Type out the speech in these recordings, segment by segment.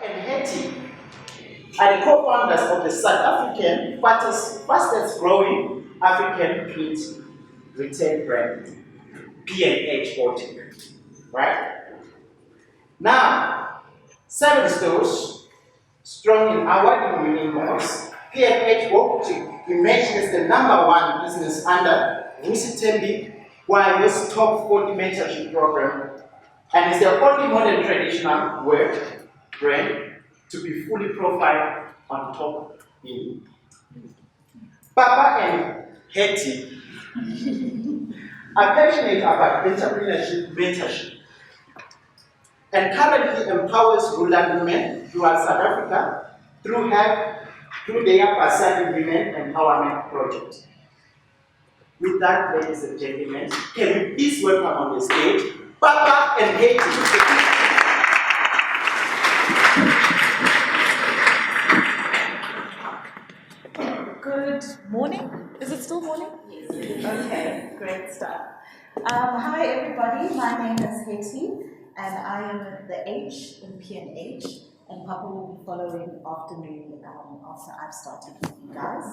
and Hetty are the co-founders of the South African fastest growing African print retail brand, P&H Boutique. Right? Now, 7 stores, strong in award-winning malls, P&H Boutique emerged as the #1 business under Tembi YS Top 40 mentorship program, and is the only modern traditional wear brand to be fully profiled on top in. Papa and Hetty are passionate about entrepreneurship mentorship and currently empowers rural women throughout South Africa through their Basari Women Empowerment Project. With that, ladies and gentlemen, can we please welcome on the stage Papa and Hetty. Good morning. Is it still morning? Yes. Okay, great stuff. Hi everybody, my name is Hetty and I am the H in P&H, and Papa will be following after me after I've started with you guys.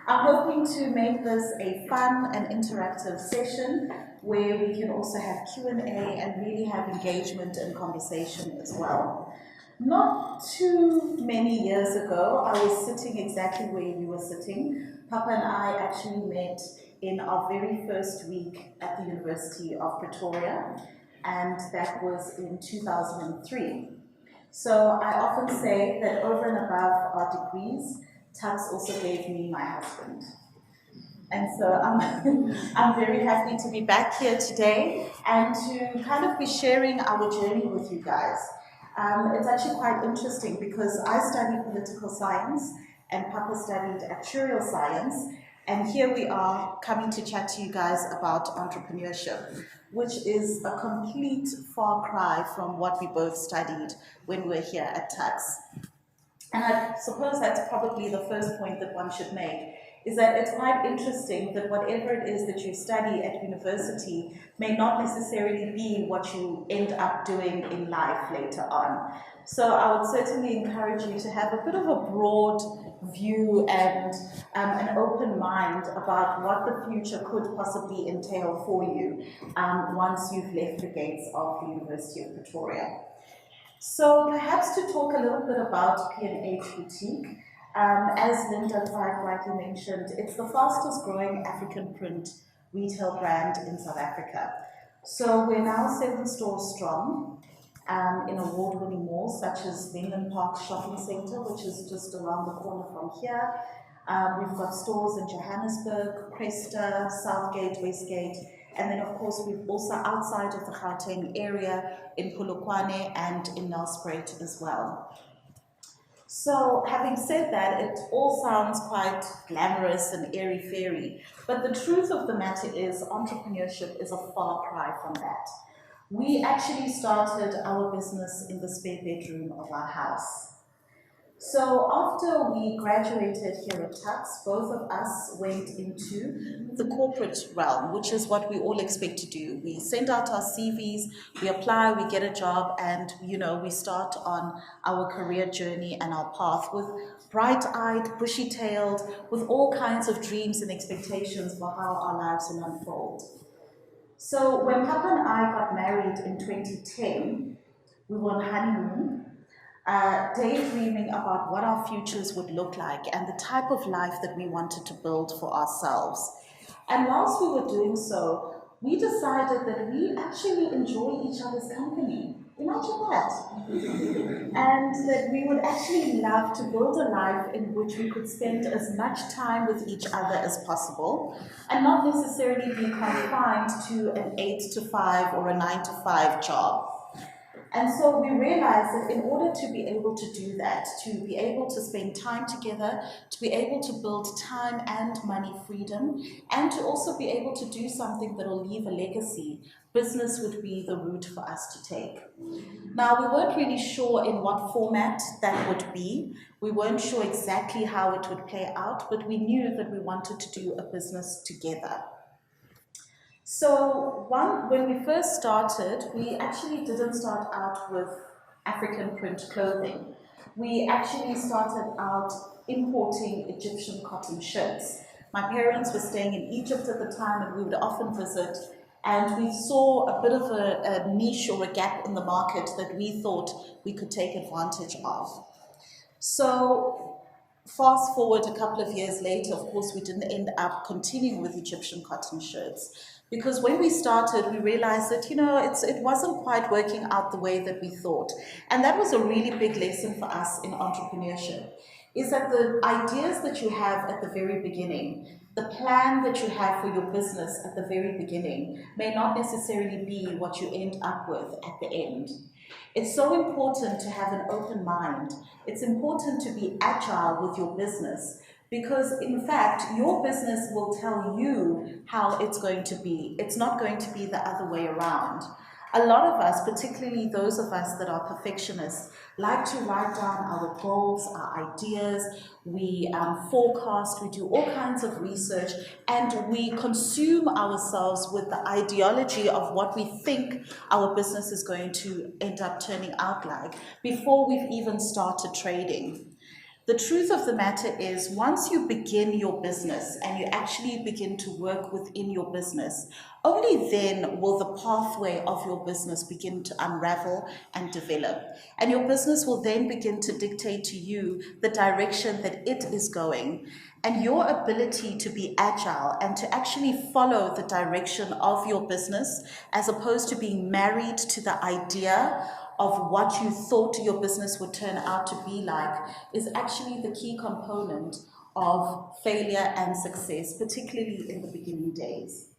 I'm hoping to make this a fun and interactive session where we can also have Q&A and really have engagement and conversation as well. Not too many years ago, I was sitting exactly where you were sitting. Papa and I actually met in our very first week at the University of Pretoria, and that was in 2003. So I often say that over and above our degrees, Tux also gave me my husband. And so I'm very happy to be back here today and to kind of be sharing our journey with you guys. It's actually quite interesting because I studied political science and Papa studied actuarial science, and here we are coming to chat to you guys about entrepreneurship, which is a complete far cry from what we both studied when we were here at Tux. And I suppose that's probably the first point that one should make, is that it's quite interesting that whatever it is that you study at university may not necessarily be what you end up doing in life later on. So I would certainly encourage you to have a bit of a broad view and an open mind about what the future could possibly entail for you once you've left the gates of the University of Pretoria. So perhaps to talk a little bit about P&H Boutique, as Linda quite rightly mentioned, it's the fastest growing African print retail brand in South Africa. So we're now 7 stores strong in award-winning malls such as Menlyn Park Shopping Centre, which is just around the corner from here. We've got stores in Johannesburg, Cresta, Southgate, Westgate, and then of course we've also outside of the Gauteng area in Polokwane and in Nelspruit as well. So having said that, it all sounds quite glamorous and airy-fairy, but the truth of the matter is entrepreneurship is a far cry from that. We actually started our business in the spare bedroom of our house. So after we graduated here at Tux, both of us went into the corporate realm, which is what we all expect to do. We send out our CVs, we apply, we get a job, and we start on our career journey and our path with bright-eyed, bushy-tailed, with all kinds of dreams and expectations for how our lives will unfold. So when Papa and I got married in 2010, we were on honeymoon, daydreaming about what our futures would look like and the type of life that we wanted to build for ourselves. And whilst we were doing so, we decided that we actually enjoy each other's company. Imagine that. And that we would actually love to build a life in which we could spend as much time with each other as possible and not necessarily be confined to an 8 to 5 or a 9 to 5 job. And so we realized that in order to be able to do that, to be able to spend time together, to be able to build time and money freedom, and to also be able to do something that will leave a legacy, business would be the route for us to take. Now, we weren't really sure in what format that would be. We weren't sure exactly how it would play out, but we knew that we wanted to do a business together. So when we first started, we actually didn't start out with African print clothing. We actually started out importing Egyptian cotton shirts. My parents were staying in Egypt at the time and we would often visit, and we saw a bit of a niche or a gap in the market that we thought we could take advantage of. So fast forward a couple of years later, of course, we didn't end up continuing with Egyptian cotton shirts. Because when we started, we realized that, it wasn't quite working out the way that we thought. And that was a really big lesson for us in entrepreneurship, is that the ideas that you have at the very beginning, the plan that you have for your business at the very beginning, may not necessarily be what you end up with at the end. It's so important to have an open mind. It's important to be agile with your business, because in fact, your business will tell you how it's going to be. It's not going to be the other way around. A lot of us, particularly those of us that are perfectionists, like to write down our goals, our ideas, we forecast, we do all kinds of research, and we consume ourselves with the ideology of what we think our business is going to end up turning out like before we've even started trading. The truth of the matter is, once you begin your business and you actually begin to work within your business, only then will the pathway of your business begin to unravel and develop. And your business will then begin to dictate to you the direction that it is going. And your ability to be agile and to actually follow the direction of your business, as opposed to being married to the idea of what you thought your business would turn out to be like, is actually the key component of failure and success, particularly in the beginning days.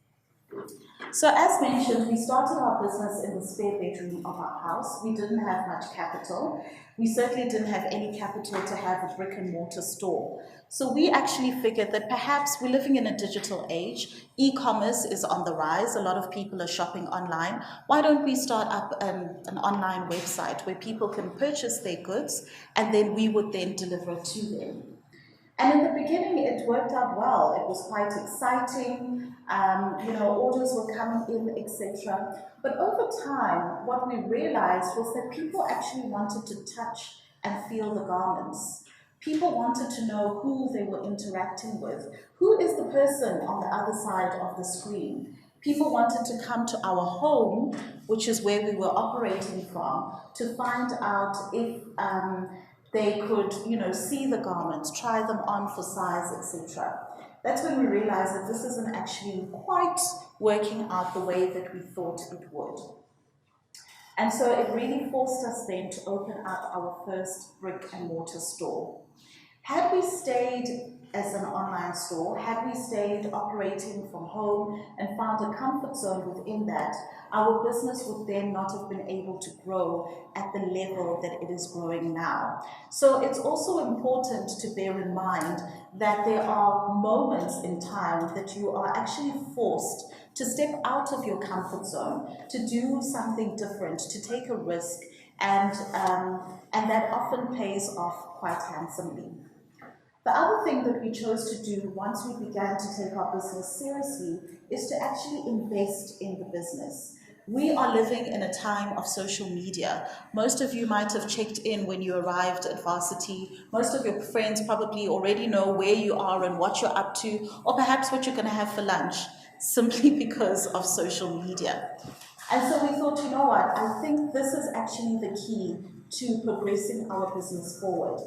So as mentioned, we started our business in the spare bedroom of our house. We didn't have much capital. We certainly didn't have any capital to have a brick and mortar store. So we actually figured that perhaps we're living in a digital age. E-commerce is on the rise. A lot of people are shopping online. Why don't we start up an online website where people can purchase their goods and then we would then deliver it to them? And in the beginning, it worked out well. It was quite exciting. Orders were coming in, etc. But over time, what we realized was that people actually wanted to touch and feel the garments. People wanted to know who they were interacting with. Who is the person on the other side of the screen? People wanted to come to our home, which is where we were operating from, to find out if they could, see the garments, try them on for size, etc. That's when we realized that this isn't actually quite working out the way that we thought it would. And so it really forced us then to open up our first brick and mortar store. Had we stayed as an online store, had we stayed operating from home and found a comfort zone within that, our business would then not have been able to grow at the level that it is growing now. So it's also important to bear in mind that there are moments in time that you are actually forced to step out of your comfort zone, to do something different, to take a risk, and that often pays off quite handsomely. The other thing that we chose to do once we began to take our business seriously is to actually invest in the business. We are living in a time of social media. Most of you might have checked in when you arrived at varsity. Most of your friends probably already know where you are and what you're up to, or perhaps what you're going to have for lunch, simply because of social media. And so we thought, you know what, I think this is actually the key to progressing our business forward.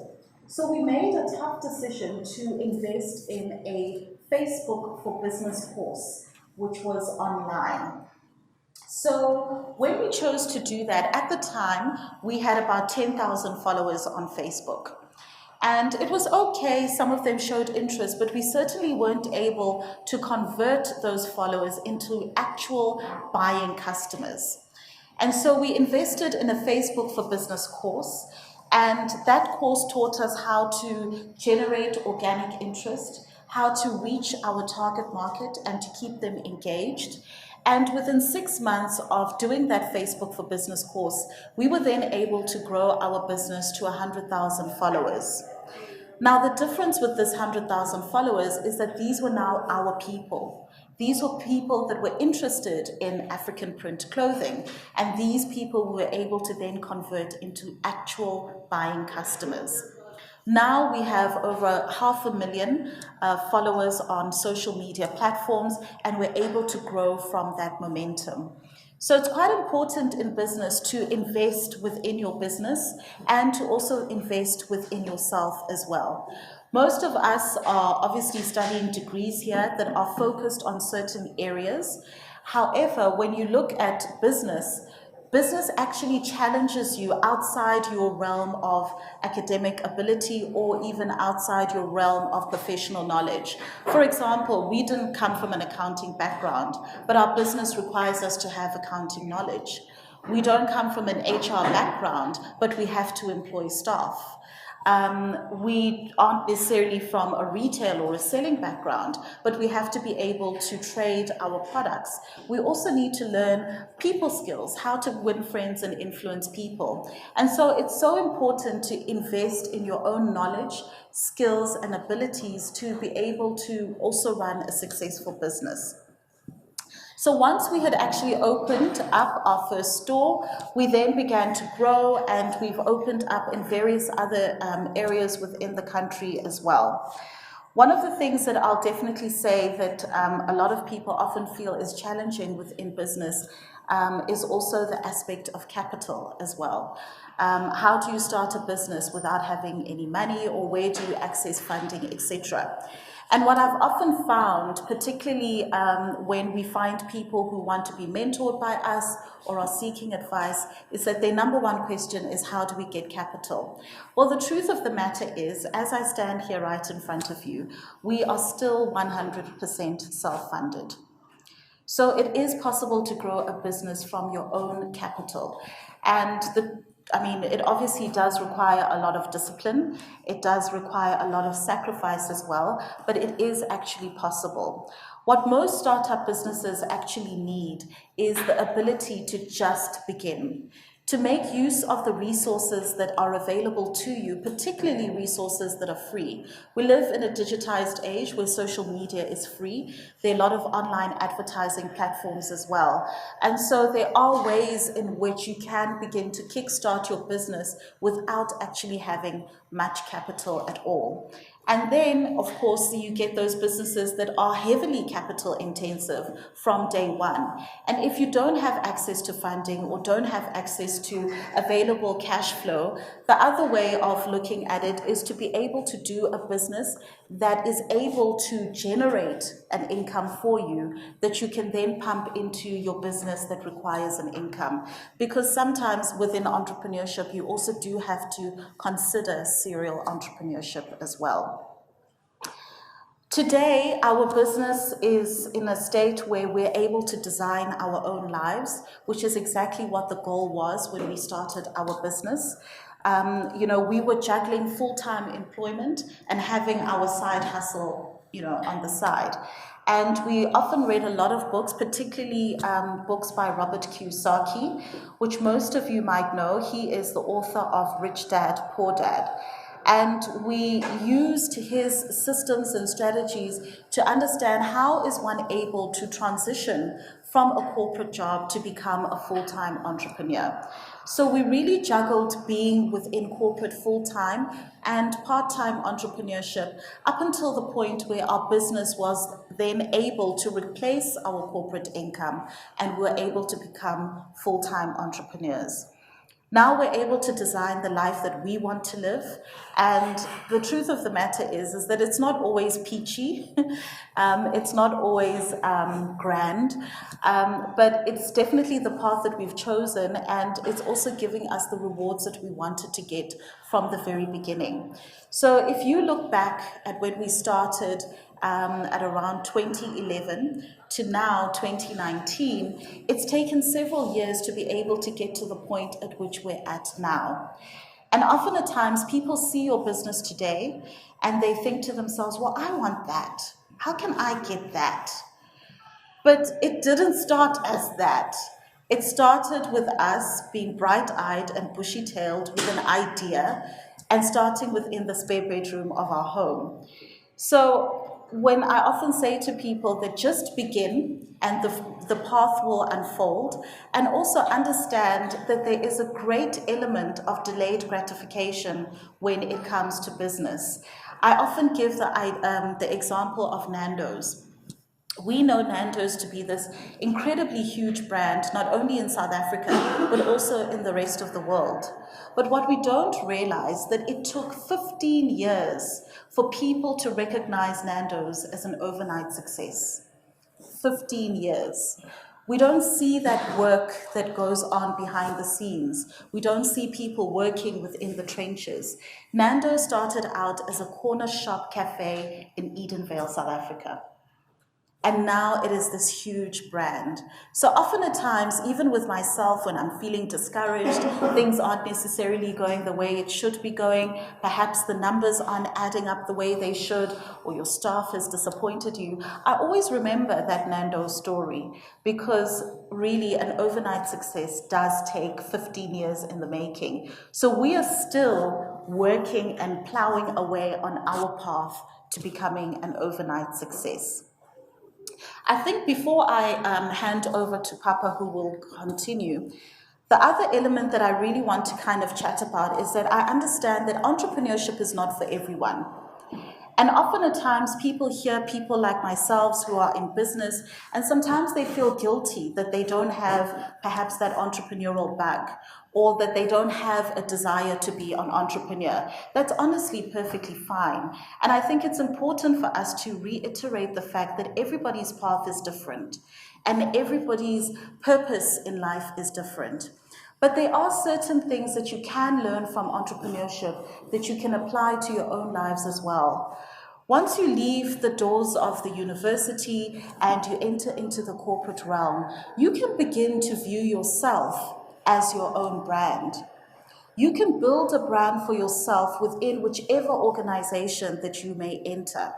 So we made a tough decision to invest in a Facebook for Business course, which was online. So when we chose to do that, at the time, we had about 10,000 followers on Facebook. And it was okay, some of them showed interest, but we certainly weren't able to convert those followers into actual buying customers. And so we invested in a Facebook for Business course, and that course taught us how to generate organic interest, how to reach our target market and to keep them engaged. And within 6 months of doing that Facebook for Business course, we were then able to grow our business to 100,000 followers. Now, the difference with this 100,000 followers is that these were now our people. These were people that were interested in African print clothing, and these people were able to then convert into actual buying customers. Now we have over 500,000 followers on social media platforms, and we're able to grow from that momentum. So it's quite important in business to invest within your business and to also invest within yourself as well. Most of us are obviously studying degrees here that are focused on certain areas. However, when you look at business, business actually challenges you outside your realm of academic ability or even outside your realm of professional knowledge. For example, we didn't come from an accounting background, but our business requires us to have accounting knowledge. We don't come from an HR background, but we have to employ staff. We aren't necessarily from a retail or a selling background, but we have to be able to trade our products. We also need to learn people skills, how to win friends and influence people. And so it's so important to invest in your own knowledge, skills, and abilities to be able to also run a successful business. So once we had actually opened up our first store, we then began to grow, and we've opened up in various other areas within the country as well. One of the things that I'll definitely say that a lot of people often feel is challenging within business is also the aspect of capital as well. How do you start a business without having any money, or where do you access funding, etc.? And what I've often found, particularly when we find people who want to be mentored by us or are seeking advice, is that their number one question is, how do we get capital? Well, the truth of the matter is, as I stand here right in front of you, we are still 100% self-funded. So it is possible to grow a business from your own capital. And it obviously does require a lot of discipline. It does require a lot of sacrifice as well, but it is actually possible. What most startup businesses actually need is the ability to just begin, to make use of the resources that are available to you, particularly resources that are free. We live in a digitized age where social media is free. There are a lot of online advertising platforms as well. And so there are ways in which you can begin to kickstart your business without actually having much capital at all. And then, of course, you get those businesses that are heavily capital intensive from day one. And if you don't have access to funding or don't have access to available cash flow, the other way of looking at it is to be able to do a business that is able to generate an income for you that you can then pump into your business that requires an income. Because sometimes within entrepreneurship, you also do have to consider serial entrepreneurship as well. Today, our business is in a state where we're able to design our own lives, which is exactly what the goal was when we started our business. We were juggling full-time employment and having our side hustle, on the side. And we often read a lot of books, particularly books by Robert Kiyosaki, which most of you might know. He is the author of Rich Dad, Poor Dad. And we used his systems and strategies to understand how is one able to transition from a corporate job to become a full-time entrepreneur. So we really juggled being within corporate full-time and part-time entrepreneurship up until the point where our business was then able to replace our corporate income and we're able to become full-time entrepreneurs. Now we're able to design the life that we want to live, and the truth of the matter is that it's not always peachy, it's not always grand, but it's definitely the path that we've chosen, and it's also giving us the rewards that we wanted to get from the very beginning. So if you look back at when we started at around 2011 to now 2019, it's taken several years to be able to get to the point at which we're at now. And often at times people see your business today and they think to themselves, well, I want that. How can I get that? But it didn't start as that. It started with us being bright-eyed and bushy-tailed with an idea and starting within the spare bedroom of our home. So when I often say to people that just begin and the path will unfold, and also understand that there is a great element of delayed gratification when it comes to business. I often give the example of Nando's. We know Nando's to be this incredibly huge brand, not only in South Africa, but also in the rest of the world. But what we don't realize that it took 15 years for people to recognize Nando's as an overnight success. 15 years. We don't see that work that goes on behind the scenes. We don't see people working within the trenches. Nando's started out as a corner shop cafe in Edenvale, South Africa. And now it is this huge brand. So often at times, even with myself, when I'm feeling discouraged, things aren't necessarily going the way it should be going, perhaps the numbers aren't adding up the way they should, or your staff has disappointed you, I always remember that Nando's story, because really an overnight success does take 15 years in the making. So we are still working and plowing away on our path to becoming an overnight success. I think before I hand over to Papa, who will continue, the other element that I really want to kind of chat about is that I understand that entrepreneurship is not for everyone. And often at times people hear people like myself who are in business, and sometimes they feel guilty that they don't have perhaps that entrepreneurial bug, or that they don't have a desire to be an entrepreneur. That's honestly perfectly fine. And I think it's important for us to reiterate the fact that everybody's path is different, and everybody's purpose in life is different. But there are certain things that you can learn from entrepreneurship that you can apply to your own lives as well. Once you leave the doors of the university and you enter into the corporate realm, you can begin to view yourself as your own brand. You can build a brand for yourself within whichever organization that you may enter.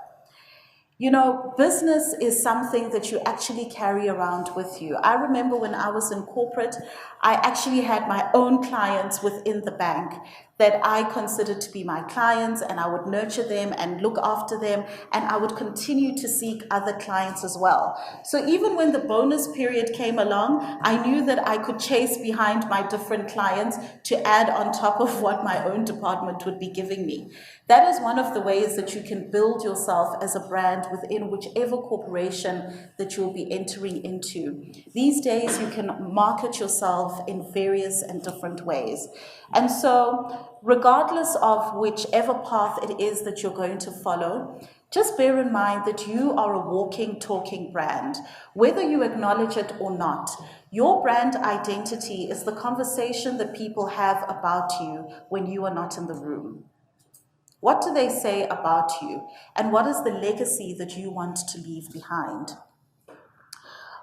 You know, business is something that you actually carry around with you. I remember when I was in corporate, I actually had my own clients within the bank that I considered to be my clients, and I would nurture them and look after them, and I would continue to seek other clients as well. So even when the bonus period came along, I knew that I could chase behind my different clients to add on top of what my own department would be giving me. That is one of the ways that you can build yourself as a brand within whichever corporation that you'll be entering into. These days, you can market yourself in various and different ways. And so, regardless of whichever path it is that you're going to follow, just bear in mind that you are a walking, talking brand. Whether you acknowledge it or not, your brand identity is the conversation that people have about you when you are not in the room. What do they say about you? And what is the legacy that you want to leave behind?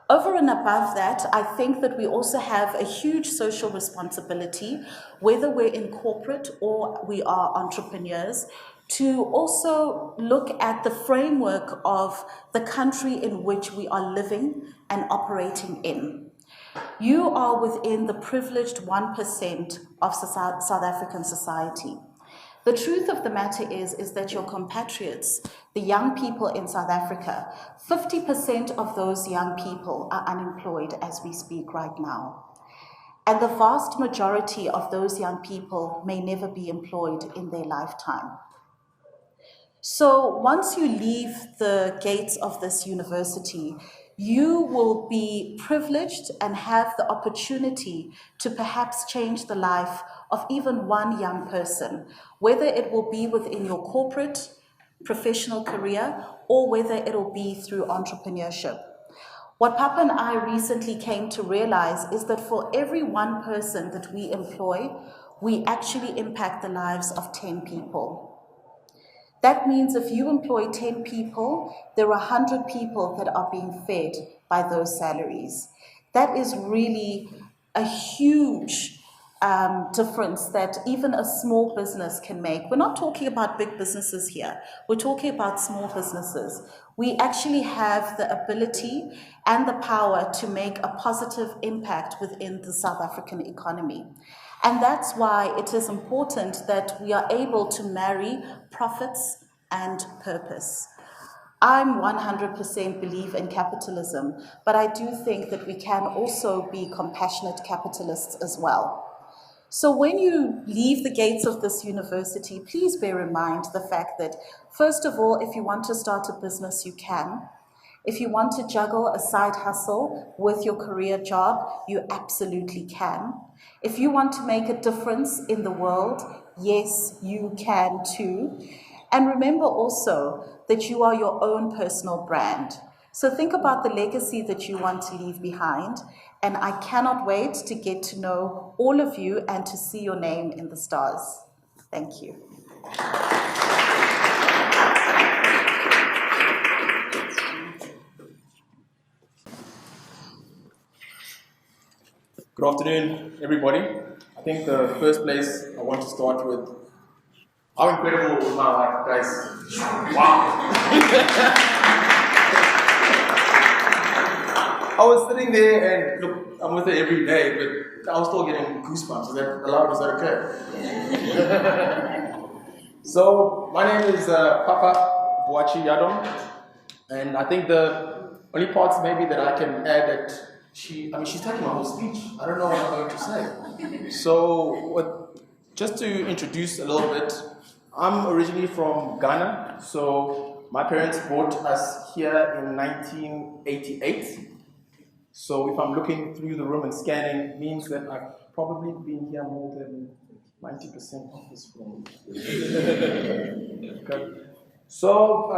Over and above that, I think that we also have a huge social responsibility, whether we're in corporate or we are entrepreneurs, to also look at the framework of the country in which we are living and operating in. You are within the privileged 1% of South African society. The truth of the matter is that your compatriots, the young people in South Africa, 50% of those young people are unemployed as we speak right now. And the vast majority of those young people may never be employed in their lifetime. So once you leave the gates of this university, you will be privileged and have the opportunity to perhaps change the life of even one young person, whether it will be within your corporate, professional career, or whether it will be through entrepreneurship. What Papa and I recently came to realize is that for every one person that we employ, we actually impact the lives of 10 people. That means if you employ 10 people, there are 100 people that are being fed by those salaries. That is really a huge difference that even a small business can make. We're not talking about big businesses here. We're talking about small businesses. We actually have the ability and the power to make a positive impact within the South African economy. And that's why it is important that we are able to marry profits and purpose. I'm 100% believe in capitalism, but I do think that we can also be compassionate capitalists as well. So when you leave the gates of this university, please bear in mind the fact that, first of all, if you want to start a business, you can. If you want to juggle a side hustle with your career job, you absolutely can. If you want to make a difference in the world, yes, you can too. And remember also that you are your own personal brand. So think about the legacy that you want to leave behind. And I cannot wait to get to know all of you and to see your name in the stars. Thank you. Good afternoon, everybody. I think the first place I want to start with, how incredible was my life, guys? Wow! I was sitting there and look, I'm with her every day, but I was still getting goosebumps. Is that allowed? Is that okay? So, my name is Papa Boachi Yadom, and I think the only parts maybe that I can add that she's taking my whole speech. I don't know what I'm going to say. So, just to introduce a little bit, I'm originally from Ghana. So, my parents brought us here in 1988. So, if I'm looking through the room and scanning, it means that I've probably been here more than 90% of this room. Okay. So,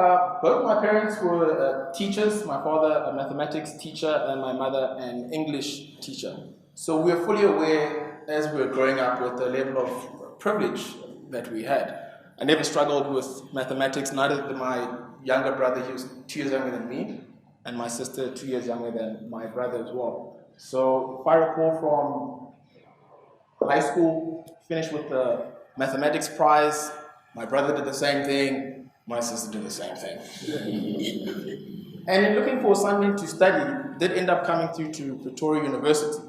both my parents were teachers, my father a mathematics teacher and my mother an English teacher. So we were fully aware as we were growing up with the level of privilege that we had. I never struggled with mathematics, neither did my younger brother, he was 2 years younger than me, and my sister 2 years younger than my brother as well. So if I recall from high school, finished with the mathematics prize, my brother did the same thing, my sister did the same thing. And in looking for something to study, did end up coming through to Pretoria University.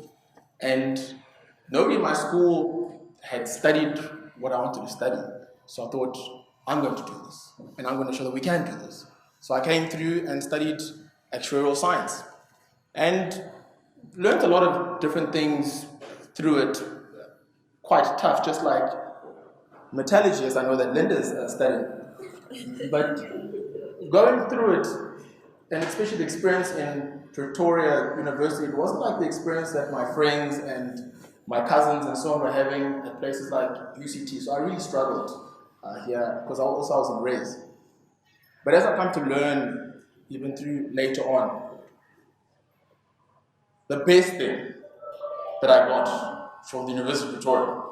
And nobody in my school had studied what I wanted to study. So I thought, I'm going to do this. And I'm going to show that we can do this. So I came through and studied actuarial science. And learned a lot of different things through it. Quite tough, just like metallurgy, as I know that Linda's studying. But going through it, and especially the experience in Pretoria University, it wasn't like the experience that my friends and my cousins and so on were having at places like UCT. So I really struggled here because I was in res. But as I come to learn, even through later on, the best thing that I got from the University of Pretoria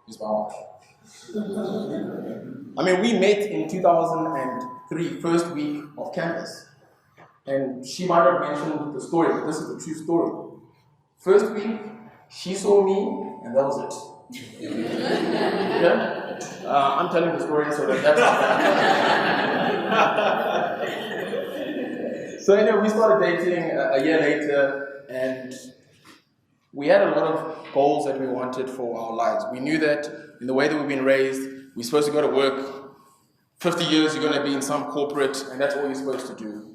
is my wife. I mean, we met in 2003, first week of campus. And she might have mentioned the story, but this is the true story. First week, she saw me, and that was it. Okay? I'm telling the story so that's So anyway, we started dating a year later, and we had a lot of goals that we wanted for our lives. We knew that in the way that we've been raised, we're supposed to go to work. 50 years, you're going to be in some corporate, and that's all you're supposed to do.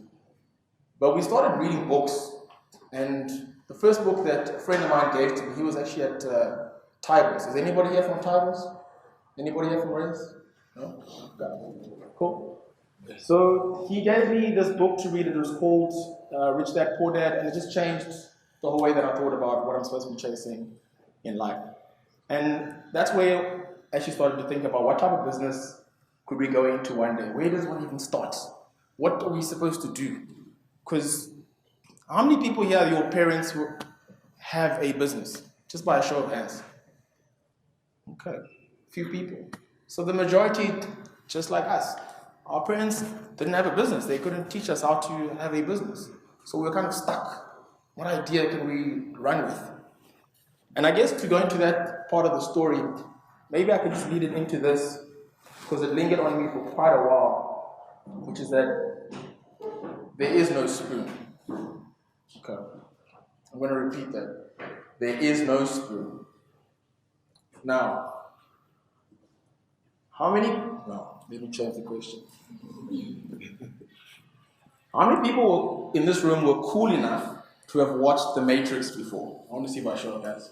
But we started reading books, and the first book that a friend of mine gave to me, he was actually at Tybers. Is anybody here from Tybers? Anybody here from Race? No? Okay. Cool. So he gave me this book to read. It was called Rich Dad, Poor Dad, and it just changed the whole way that I thought about what I'm supposed to be chasing in life. And that's where I actually started to think about what type of business could we go into one day? Where does one even start? What are we supposed to do? Because how many people here, your parents, who have a business? Just by a show of hands. Okay, few people. So the majority, just like us, our parents didn't have a business. They couldn't teach us how to have a business. So we were kind of stuck. What idea can we run with? And I guess to go into that part of the story, maybe I could just lead it into this, because it lingered on me for quite a while, which is that there is no spoon. Okay. I'm going to repeat that. There is no spoon. Now, how many? No, let me change the question. How many people in this room were cool enough to have watched The Matrix before? I want to see by show of hands.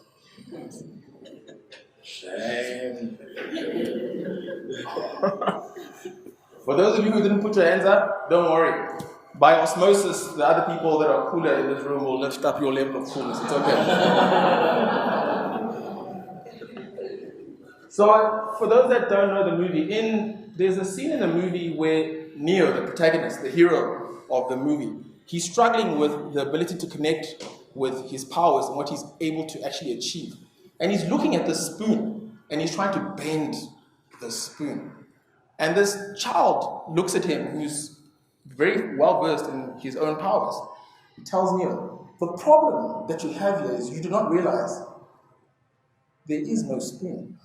Shame. For those of you who didn't put your hands up, don't worry. By osmosis, the other people that are cooler in this room will lift up your level of coolness. It's okay. So, for those that don't know the movie, there's a scene in the movie where Neo, the protagonist, the hero of the movie, he's struggling with the ability to connect with his powers and what he's able to actually achieve. And he's looking at the spoon, and he's trying to bend the spoon. And this child looks at him, who's very well versed in his own powers. He tells Neo, the problem that you have here is you do not realize there is no spoon.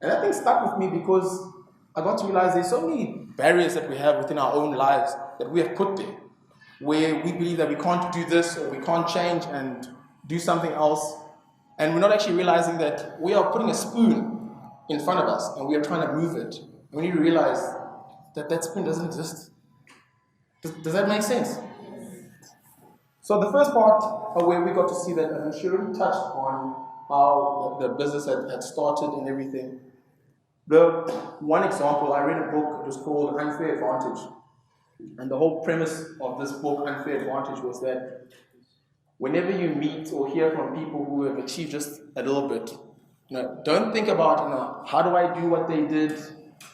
And that thing stuck with me because I got to realize there's so many barriers that we have within our own lives that we have put there, where we believe that we can't do this or we can't change and do something else. And we're not actually realizing that we are putting a spoon in front of us and we are trying to move it. And we need to realize that that spoon doesn't exist. Does that make sense? So the first part where we got to see that, and she already touched on how the business had started and everything. The one example, I read a book, it was called Unfair Advantage. And the whole premise of this book, Unfair Advantage, was that whenever you meet or hear from people who have achieved just a little bit, don't think about, how do I do what they did?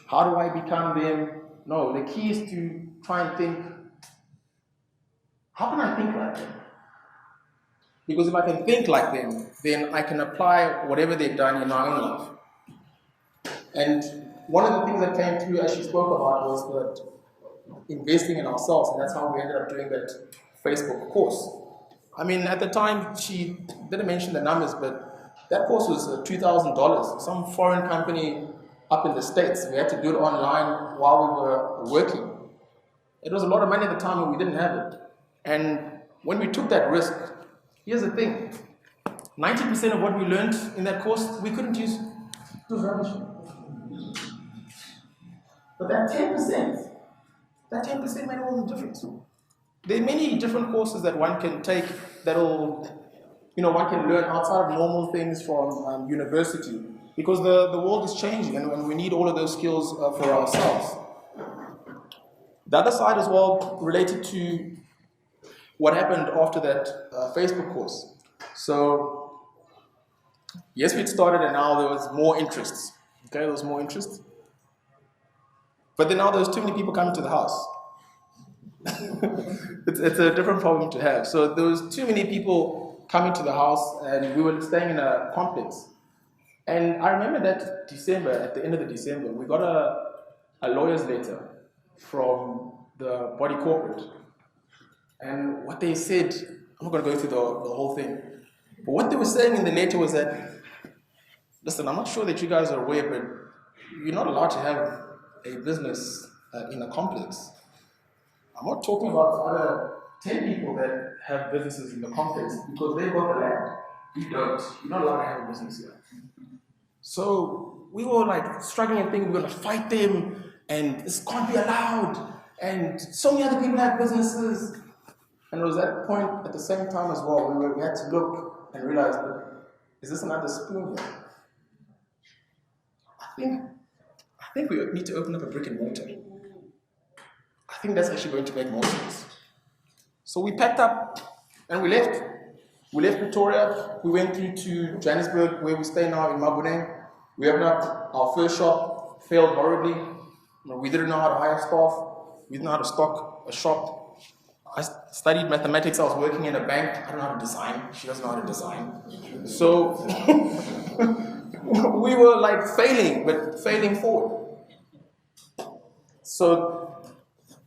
How do I become them? No, the key is to try and think, how can I think like them? Because if I can think like them, then I can apply whatever they've done in my own life. And one of the things that came through as she spoke about was that investing in ourselves, and that's how we ended up doing that Facebook course. I mean, at the time, she didn't mention the numbers, but that course was $2,000. Some foreign company up in the States. We had to do it online while we were working. It was a lot of money at the time when we didn't have it. And when we took that risk, here's the thing. 90% of what we learned in that course, we couldn't use. It was rubbish. But that 10% made all the difference. There are many different courses that one can take that'll, one can learn outside of normal things from university, because the world is changing and we need all of those skills for ourselves. The other side as well related to what happened after that Facebook course. So, yes, we'd started and now there was more interest. Okay, there was more interest. But then now there's too many people coming to the house. it's a different problem to have. So there was too many people coming to the house and we were staying in a complex. And I remember that December, at the end of the December, we got a lawyer's letter from the body corporate. And what they said, I'm not going to go through the whole thing, but what they were saying in the letter was that, listen, I'm not sure that you guys are aware, but you're not allowed to have a business in a complex. I'm not talking about the other 10 people that have businesses in the complex because they've got the land. You don't. You're not allowed to have a business here. So we were like struggling and thinking we're going to fight them and this can't be allowed. And so many other people have businesses. And it was at that point at the same time as well, we had to look and realize, is this another spoon here? I think we need to open up a brick and mortar. I think that's actually going to make more sense. So we packed up and we left. We left Pretoria. We went through to Johannesburg, where we stay now in Maboneng. We opened up our first shop, failed horribly. We didn't know how to hire staff. We didn't know how to stock a shop. I studied mathematics. I was working in a bank. I don't know how to design. She doesn't know how to design. So we were like failing, but failing forward. So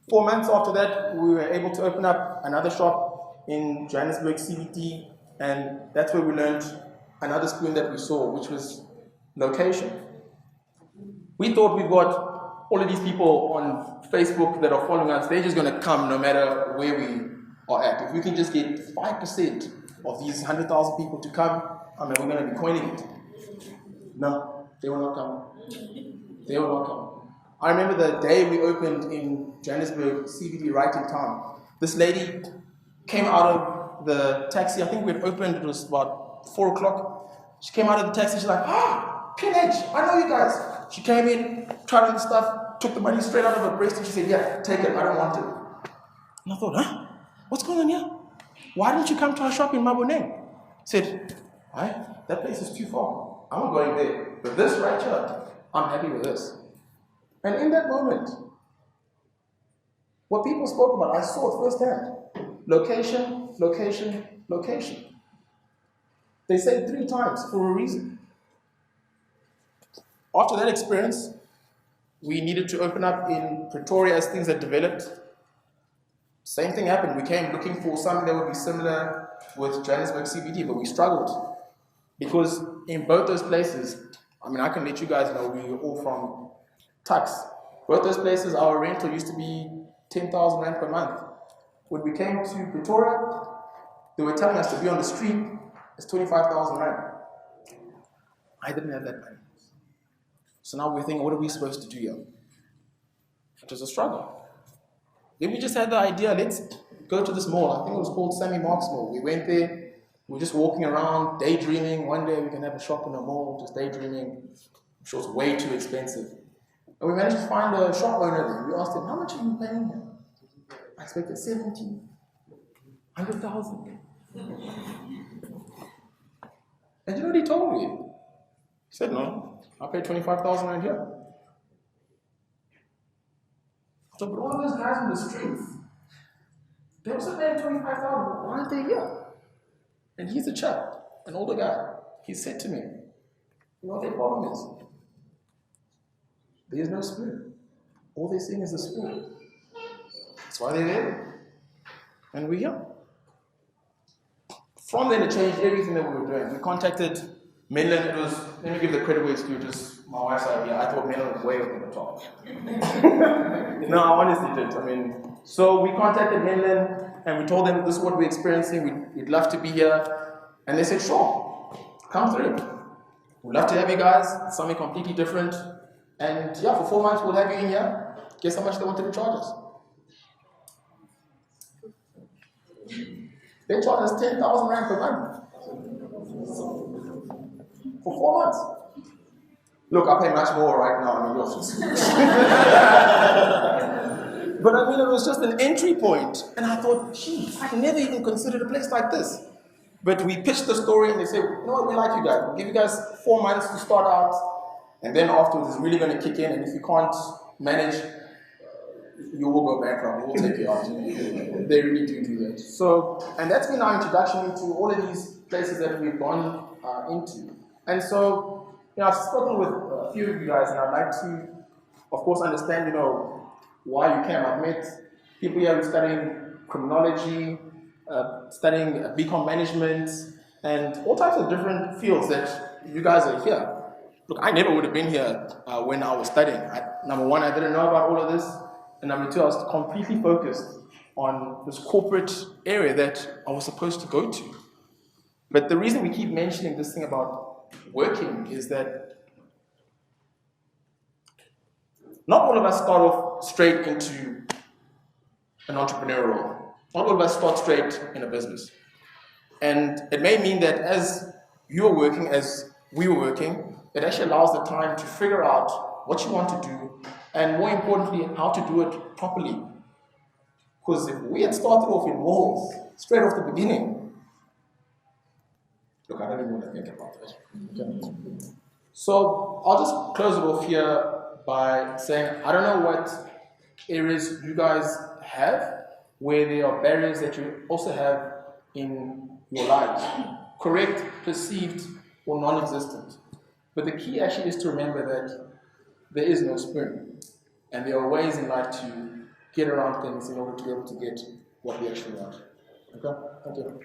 4 months after that, we were able to open up another shop in Johannesburg CBD, and that's where we learned another spoon that we saw, which was location. We thought we've got all of these people on Facebook that are following us, they're just going to come no matter where we are at. If we can just get 5% of these 100,000 people to come, we're going to be coining it. No, they will not come. They will not come. I remember the day we opened in Johannesburg CBD right in town. This lady came out of the taxi. I think we had opened, it was about 4 o'clock. She came out of the taxi, she's like, PNH, I know you guys. She came in, tried on the stuff, took the money straight out of her breast, and she said, yeah, take it, I don't want it. And I thought, what's going on here? Why didn't you come to our shop in Maboneng? Said, why? That place is too far. I'm not going there. But this right here, I'm happy with this. And in that moment, what people spoke about, I saw it firsthand. Location, location, location. They said 3 times for a reason. After that experience, we needed to open up in Pretoria as things had developed. Same thing happened. We came looking for something that would be similar with Johannesburg CBD, but we struggled. Because in both those places, I can let you guys know, we were all from Tux. Both those places, our rental used to be 10,000 Rand per month. When we came to Pretoria, they were telling us to be on the street is 25,000 Rand. I didn't have that money. So now we're thinking, what are we supposed to do here? It was a struggle. Then we just had the idea, let's go to this mall. I think it was called Sammy Marks Mall. We went there, we were just walking around, daydreaming. One day we can have a shop in a mall, just daydreaming. I'm sure it's way too expensive. And we managed to find a shop owner there. We asked him, how much are you paying here? I expected 70, 100,000. And you know what he told me? He said, no, I paid 25,000 Rand here. So, but all those guys on the streets, they also paying 25,000. Why aren't they here? And he's a chap, an older guy. He said to me, you know what their problem is? There is no spirit. All they're seeing is the spirit. That's why they're there. And we're here. From then, it changed everything that we were doing. We contacted Menlyn. It was, let me give the credit where it's due, just my wife's idea. I thought Menlyn was way over the top. No, I honestly did. So we contacted Menlyn and we told them this is what we're experiencing. We'd love to be here. And they said, sure, come through. We'd love to have you guys. It's something completely different. And yeah, for 4 months we'll have you in here. Guess how much they wanted to charge us? They charged us 10,000 Rand per month. For 4 months. Look, I pay much more right now. But it was just an entry point. And I thought, gee, I'd never even considered a place like this. But we pitched the story and they said, you know what, we like you guys. We'll give you guys 4 months to start out. And then afterwards, it's really going to kick in. And if you can't manage, you will go bankrupt. We'll take you out. They really do that. So, and that's been our introduction into all of these places that we've gone into. And so, I've spoken with a few of you guys, and I'd like to, of course, understand, why you came. I've met people here who are studying criminology, studying BCom management, and all types of different fields that you guys are here. Look, I never would have been here when I was studying. Number one, I didn't know about all of this. And number two, I was completely focused on this corporate area that I was supposed to go to. But the reason we keep mentioning this thing about working is that not all of us start off straight into an entrepreneurial role. Not all of us start straight in a business. And it may mean that as you are working, as we were working, it actually allows the time to figure out what you want to do, and more importantly, how to do it properly. Because if we had started off in malls, straight off the beginning, look, I don't even want to think about that. So I'll just close it off here by saying, I don't know what areas you guys have where there are barriers that you also have in your lives. Correct, perceived, or non-existent. But the key actually is to remember that there is no spoon. And there are ways in life to get around things in order to be able to get what we actually want. Okay? Thank you.